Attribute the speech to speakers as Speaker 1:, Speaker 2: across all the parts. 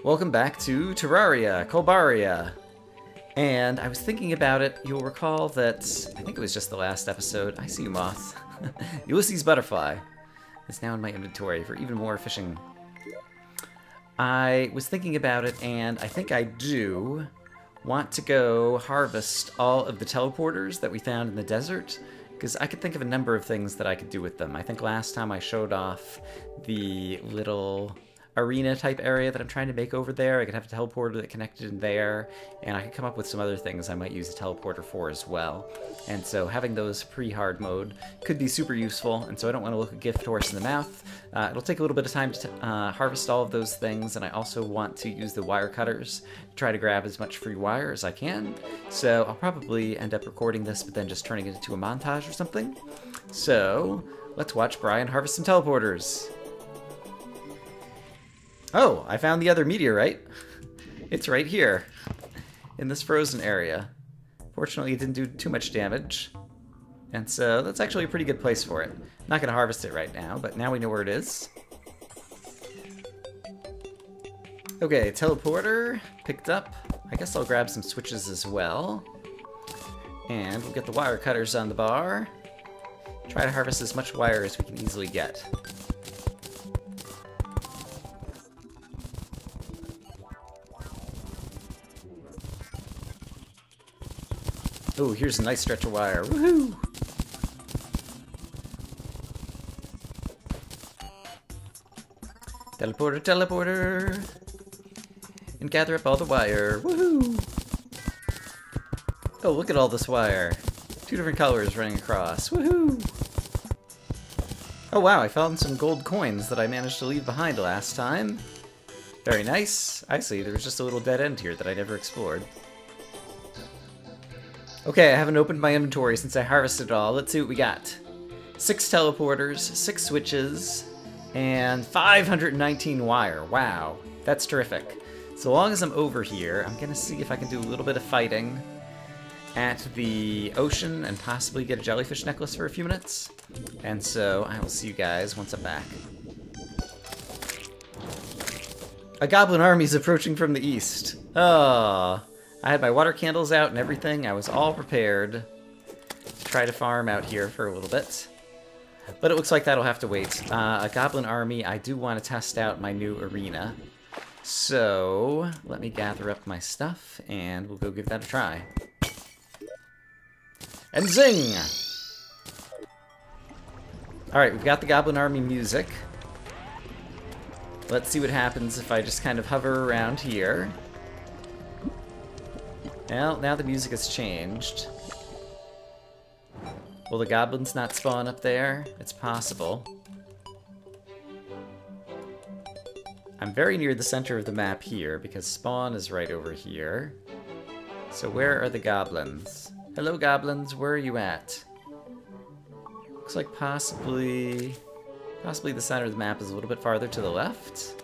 Speaker 1: Welcome back to Terraria, Colbaria. And I was thinking about it, you'll recall that, I think it was just the last episode, I see you, Moth. Ulysses Butterfly is now in my inventory for even more fishing. I was thinking about it, and I think I do want to go harvest all of the teleporters that we found in the desert, because I could think of a number of things that I could do with them. I think last time I showed off the little arena type area that I'm trying to make over there. I could have a teleporter that connected in there, and I could come up with some other things I might use a teleporter for as well. And so having those pre-hard mode could be super useful, and so I don't want to look a gift horse in the mouth. It'll take a little bit of time to harvest all of those things, and I also want to use the wire cutters to try to grab as much free wire as I can. So I'll probably end up recording this, but then just turning it into a montage or something. So let's watch Brian harvest some teleporters. Oh, I found the other meteorite. It's right here, in this frozen area. Fortunately, it didn't do too much damage, and so that's actually a pretty good place for it. I'm not going to harvest it right now, but now we know where it is. Okay, teleporter picked up. I guess I'll grab some switches as well. And we'll get the wire cutters on the bar. Try to harvest as much wire as we can easily get. Oh, here's a nice stretch of wire. Woohoo! Teleporter, teleporter! And gather up all the wire. Woohoo! Oh, look at all this wire. 2 different colors running across. Woohoo! Oh wow, I found some gold coins that I managed to leave behind last time. Very nice. I see, there was just a little dead end here that I never explored. Okay, I haven't opened my inventory since I harvested it all. Let's see what we got. 6 teleporters, 6 switches, and 519 wire. Wow, that's terrific. So long as I'm over here, I'm gonna see if I can do a little bit of fighting at the ocean and possibly get a jellyfish necklace for a few minutes. And so I will see you guys once I'm back. A goblin army is approaching from the east. Oh. I had my water candles out and everything. I was all prepared to try to farm out here for a little bit. But it looks like that'll have to wait. A goblin army, I do want to test out my new arena. So let me gather up my stuff and we'll go give that a try. And zing! Alright, we've got the goblin army music. Let's see what happens if I just kind of hover around here. Well, now the music has changed. Will the goblins not spawn up there? It's possible. I'm very near the center of the map here, because spawn is right over here. So where are the goblins? Hello, goblins, where are you at? Looks like possibly the center of the map is a little bit farther to the left.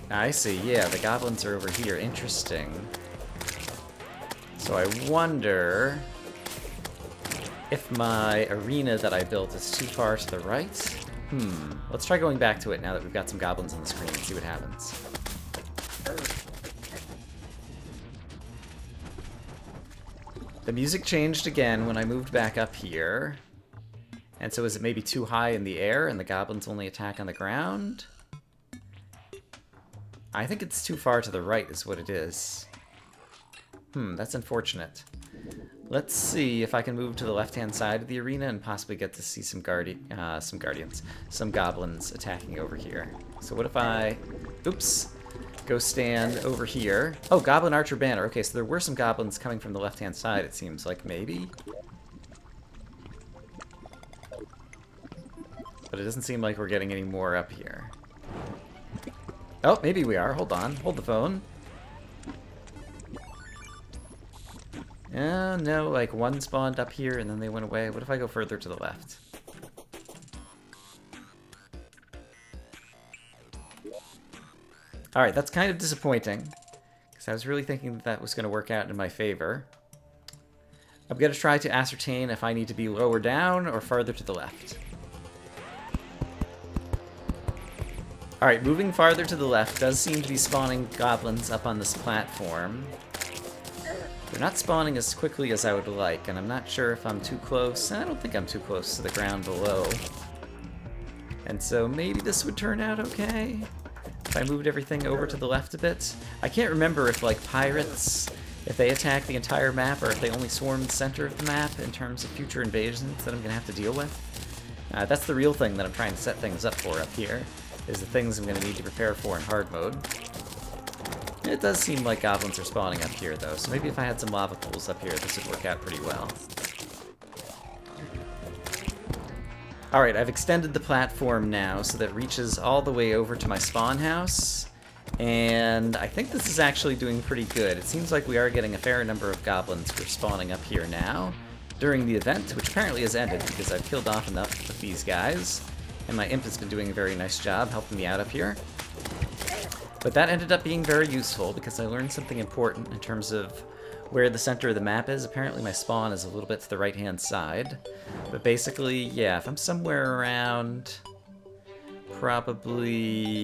Speaker 1: I see, yeah, the goblins are over here. Interesting. So I wonder if my arena that I built is too far to the right. Let's try going back to it now that we've got some goblins on the screen and see what happens. The music changed again when I moved back up here. And so is it maybe too high in the air and the goblins only attack on the ground? I think it's too far to the right is what it is. That's unfortunate. Let's see if I can move to the left-hand side of the arena and possibly get to see some goblins attacking over here. So what if I, go stand over here. Oh, Goblin Archer Banner. Okay, so there were some goblins coming from the left-hand side, it seems like, maybe? But it doesn't seem like we're getting any more up here. Oh, maybe we are. Hold on. Hold the phone. No, like one spawned up here and then they went away. What if I go further to the left? Alright, that's kind of disappointing, because I was really thinking that that was going to work out in my favor. I'm going to try to ascertain if I need to be lower down or farther to the left. Alright, moving farther to the left does seem to be spawning goblins up on this platform. They're not spawning as quickly as I would like, and I'm not sure if I'm too close. I don't think I'm too close to the ground below. And so maybe this would turn out okay if I moved everything over to the left a bit. I can't remember if, like, pirates, if they attack the entire map or if they only swarm the center of the map in terms of future invasions that I'm going to have to deal with. That's the real thing that I'm trying to set things up for up here, is the things I'm going to need to prepare for in hard mode. It does seem like goblins are spawning up here, though, so maybe if I had some lava pools up here, this would work out pretty well. Alright, I've extended the platform now so that it reaches all the way over to my spawn house, and I think this is actually doing pretty good. It seems like we are getting a fair number of goblins who are spawning up here now during the event, which apparently has ended because I've killed off enough of these guys, and my imp has been doing a very nice job helping me out up here. But that ended up being very useful because I learned something important in terms of where the center of the map is. Apparently my spawn is a little bit to the right-hand side. But basically, yeah, if I'm somewhere around probably...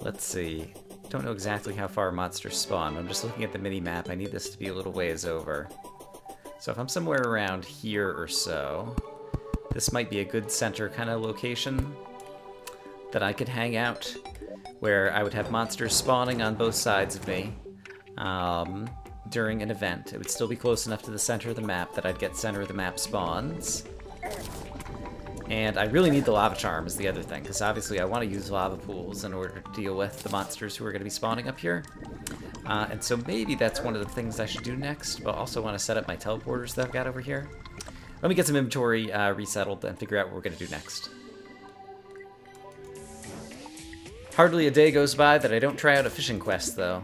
Speaker 1: let's see. Don't know exactly how far monsters spawn. I'm just looking at the mini-map. I need this to be a little ways over. So if I'm somewhere around here or so, this might be a good center kind of location that I could hang out, where I would have monsters spawning on both sides of me during an event. It would still be close enough to the center of the map that I'd get center of the map spawns. And I really need the lava charm is the other thing, because obviously I want to use lava pools in order to deal with the monsters who are going to be spawning up here. And so maybe that's one of the things I should do next, but I also want to set up my teleporters that I've got over here. Let me get some inventory resettled and figure out what we're going to do next. Hardly a day goes by that I don't try out a fishing quest, though.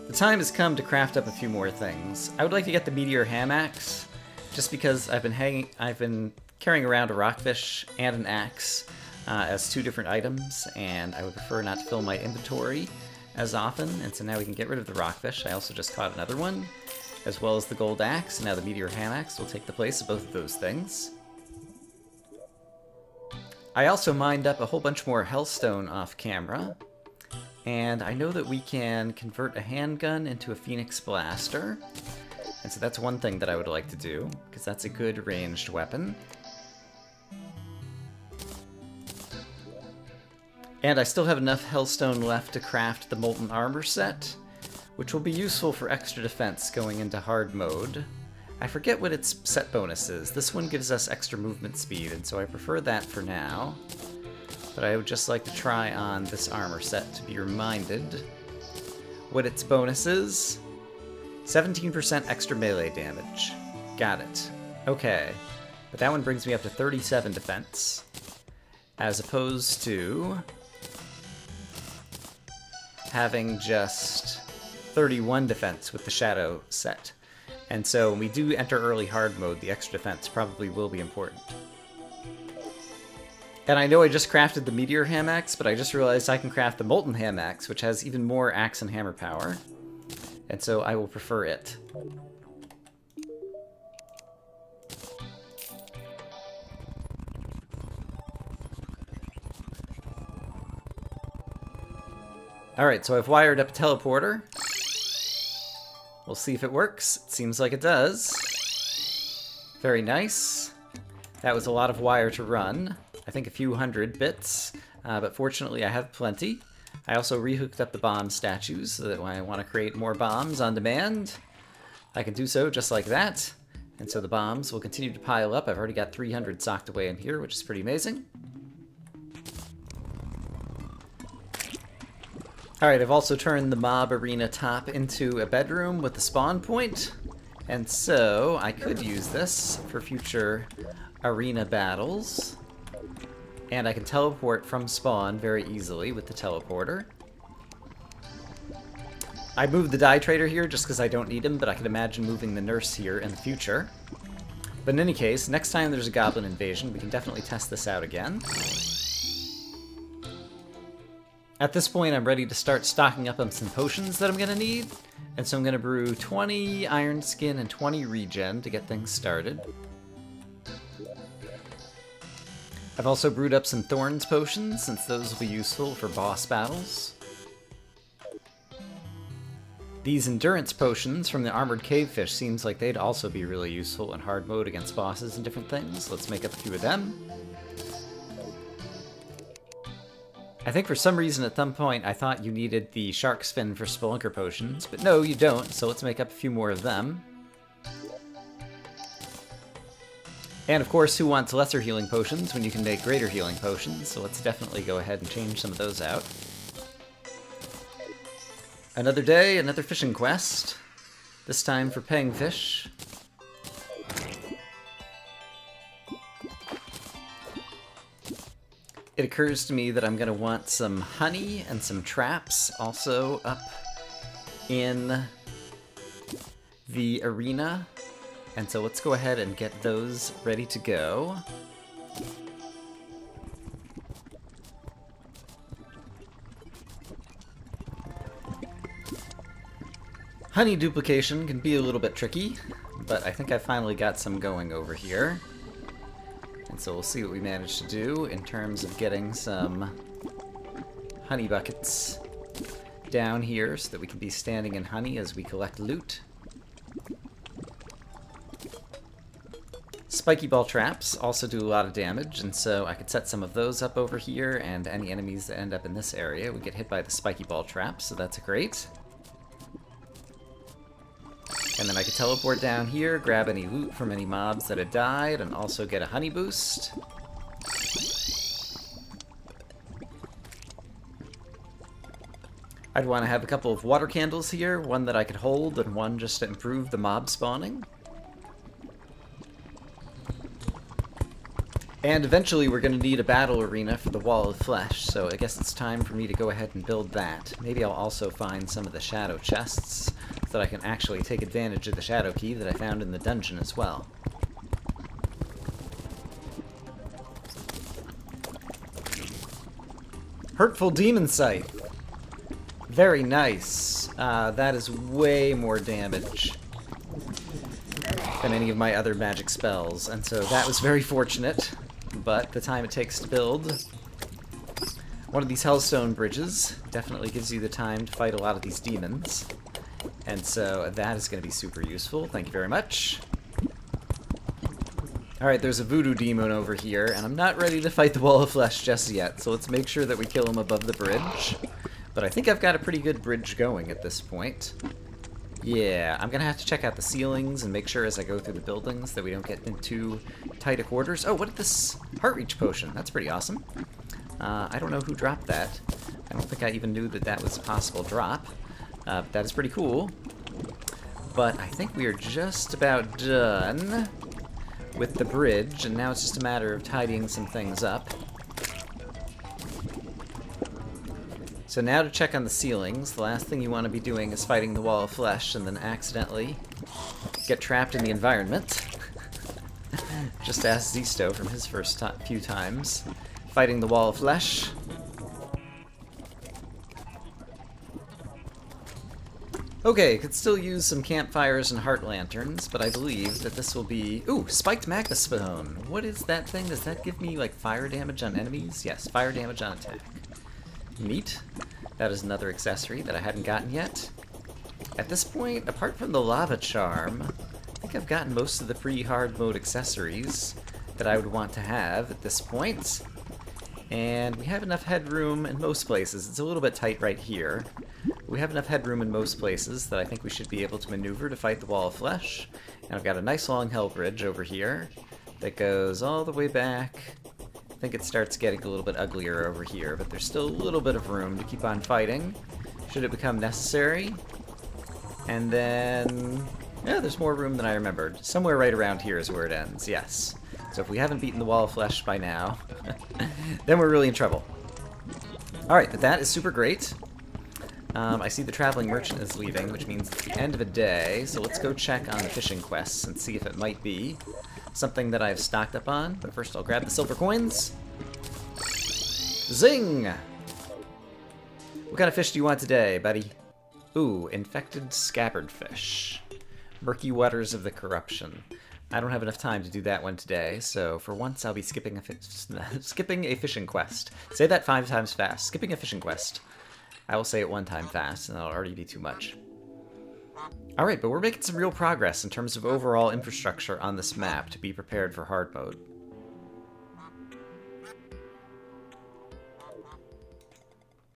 Speaker 1: The time has come to craft up a few more things. I would like to get the meteor ham axe, just because I've been carrying around a rockfish and an axe as two different items, and I would prefer not to fill my inventory as often, and so now we can get rid of the rockfish. I also just caught another one, as well as the gold axe, and now the meteor ham axe will take the place of both of those things. I also mined up a whole bunch more hellstone off camera, and I know that we can convert a handgun into a phoenix blaster, and so that's one thing that I would like to do, because that's a good ranged weapon. And I still have enough hellstone left to craft the molten armor set, which will be useful for extra defense going into hard mode. I forget what its set bonus is. This one gives us extra movement speed, and so I prefer that for now. But I would just like to try on this armor set to be reminded what its bonus is. 17% extra melee damage. Got it. Okay. But that one brings me up to 37 defense, as opposed to having just 31 defense with the shadow set. And so when we do enter early hard mode, the extra defense probably will be important. And I know I just crafted the meteor ham axe, but I just realized I can craft the molten ham axe, which has even more axe and hammer power. And so I will prefer it. Alright, so I've wired up a teleporter. We'll see if it works. It seems like it does. Very nice. That was a lot of wire to run. I think a few hundred bits, but fortunately I have plenty. I also rehooked up the bomb statues so that when I want to create more bombs on demand, I can do so just like that. And so the bombs will continue to pile up. I've already got 300 socked away in here, which is pretty amazing. Alright, I've also turned the mob arena top into a bedroom with a spawn point, and so I could use this for future arena battles. And I can teleport from spawn very easily with the teleporter. I moved the die trader here just because I don't need him, but I can imagine moving the nurse here in the future. But in any case, next time there's a goblin invasion, we can definitely test this out again. At this point, I'm ready to start stocking up on some potions that I'm going to need. And so I'm going to brew 20 iron skin and 20 regen to get things started. I've also brewed up some Thorns potions, since those will be useful for boss battles. These Endurance potions from the Armored Cavefish seems like they'd also be really useful in hard mode against bosses and different things. Let's make up a few of them. I think for some reason at some point I thought you needed the Shark's Fin for Spelunker potions, but no, you don't, so let's make up a few more of them. And of course, who wants lesser healing potions when you can make greater healing potions, so let's definitely go ahead and change some of those out. Another day, another fishing quest. This time for paying fish. It occurs to me that I'm going to want some honey and some traps also up in the arena. And so let's go ahead and get those ready to go. Honey duplication can be a little bit tricky, but I think I finally got some going over here. And so we'll see what we manage to do in terms of getting some honey buckets down here so that we can be standing in honey as we collect loot. Spiky ball traps also do a lot of damage, and so I could set some of those up over here, and any enemies that end up in this area would get hit by the spiky ball trap, so that's great. And then I could teleport down here, grab any loot from any mobs that had died, and also get a honey boost. I'd want to have a couple of water candles here, one that I could hold, and one just to improve the mob spawning. And eventually we're going to need a battle arena for the Wall of Flesh, so I guess it's time for me to go ahead and build that. Maybe I'll also find some of the shadow chests, so that I can actually take advantage of the shadow key that I found in the dungeon as well. Hurtful Demon Sight! Very nice. That is way more damage than any of my other magic spells, and so that was very fortunate. But the time it takes to build one of these Hellstone bridges definitely gives you the time to fight a lot of these demons. And so that is going to be super useful. Thank you very much. Alright, there's a voodoo demon over here, and I'm not ready to fight the Wall of Flesh just yet, so let's make sure that we kill him above the bridge. But I think I've got a pretty good bridge going at this point. Yeah, I'm going to have to check out the ceilings and make sure as I go through the buildings that we don't get into tight quarters. Oh, what is this? Heart Reach Potion. That's pretty awesome. I don't know who dropped that. I don't think I even knew that that was a possible drop. But that is pretty cool. But I think we are just about done with the bridge, and now it's just a matter of tidying some things up. So now to check on the ceilings, the last thing you want to be doing is fighting the Wall of Flesh and then accidentally get trapped in the environment. Just ask Zisto from his first few times fighting the Wall of Flesh. Okay, could still use some campfires and heart lanterns, but I believe that this will be... Ooh, Spiked Magma Stone! What is that thing? Does that give me, like, fire damage on enemies? Yes, fire damage on attack. Neat. That is another accessory that I hadn't gotten yet. At this point, apart from the Lava Charm, I think I've gotten most of the pre-hard mode accessories that I would want to have at this point. And we have enough headroom in most places. It's a little bit tight right here. We have enough headroom in most places that I think we should be able to maneuver to fight the Wall of Flesh. And I've got a nice long hell bridge over here that goes all the way back. I think it starts getting a little bit uglier over here, but there's still a little bit of room to keep on fighting, should it become necessary. And then... yeah, there's more room than I remembered. Somewhere right around here is where it ends, yes. So if we haven't beaten the Wall of Flesh by now, then we're really in trouble. Alright, but that is super great. I see the traveling merchant is leaving, which means it's the end of a day, so let's go check on the fishing quests and see if it might be something that I've stocked up on. But first I'll grab the silver coins. Zing! What kind of fish do you want today, buddy? Ooh, infected scabbard fish. Murky waters of the corruption. I don't have enough time to do that one today, so for once I'll be skipping skipping a fishing quest. Say that 5 times fast. Skipping a fishing quest. I will say it 1 time fast, and that'll already be too much. Alright, but we're making some real progress in terms of overall infrastructure on this map to be prepared for hard mode.